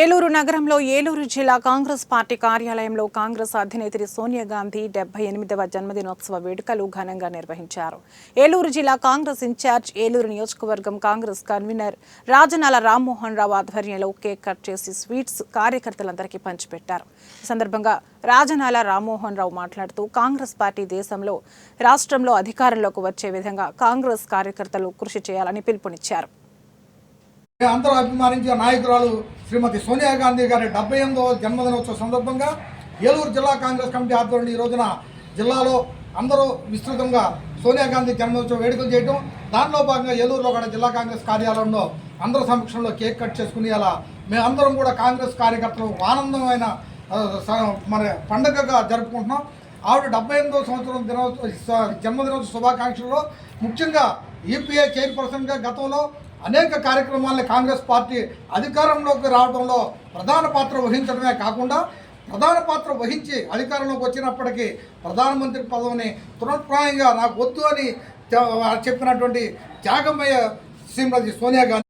ఏలూరు నగరంలో ఏలూరు జిల్లా కాంగ్రెస్ పార్టీ కార్యాలయంలో కాంగ్రెస్ అధినేత్రి సోనియా గాంధీ 78వ జన్మదినోత్సవ వేడుకలు ఘనంగా నిర్వహించారు. ఏలూరు జిల్లా కాంగ్రెస్ ఇన్ఛార్జ్, ఏలూరు నియోజకవర్గం కాంగ్రెస్ కన్వీనర్ రాజనాల రామ్మోహన్ రావు ఆధ్వర్యంలో కేక్ కట్ చేసి స్వీట్స్ కార్యకర్తలందరికీ పంచిపెట్టారు. ఈ సందర్భంగా రాజనాల రామ్మోహన్ రావు మాట్లాడుతూ కాంగ్రెస్ పార్టీ దేశంలో, రాష్ట్రంలో అధికారంలోకి వచ్చే విధంగా కాంగ్రెస్ కార్యకర్తలు కృషి చేయాలని పిలుపునిచ్చారు. అందరూ అభిమానించిన నాయకురాలు శ్రీమతి సోనియా గాంధీ గారి 78వ జన్మదినోత్సవ సందర్భంగా ఏలూరు జిల్లా కాంగ్రెస్ కమిటీ ఆధ్వర్యంలో ఈ రోజున జిల్లాలో అందరూ విస్తృతంగా సోనియా గాంధీ జన్మదినోత్సవ వేడుకలు చేయడం, దానిలో భాగంగా ఏలూరులో కూడా జిల్లా కాంగ్రెస్ కార్యాలయంలో అందరూ సమక్షంలో కేక్ కట్ చేసుకుని అలా మేమందరం కూడా కాంగ్రెస్ కార్యకర్తలు ఆనందమైన మరి పండుగగా జరుపుకుంటున్నాం. ఆవిడ 78వ సంవత్సరం జన్మదినోత్సవ శుభాకాంక్షల్లో ముఖ్యంగా ఈపీఐ చైర్పర్సన్గా గతంలో అనేక కార్యక్రమాలని కాంగ్రెస్ పార్టీ అధికారంలోకి రావడంలో ప్రధాన పాత్ర వహించడమే కాకుండా ప్రధాన పాత్ర వహించి అధికారంలోకి వచ్చినప్పటికీ ప్రధానమంత్రి పదవిని తృణప్రాయంగా నాకు వద్దు అని చెప్పినటువంటి త్యాగమయ్య శ్రీమతి సోనియా గాంధీ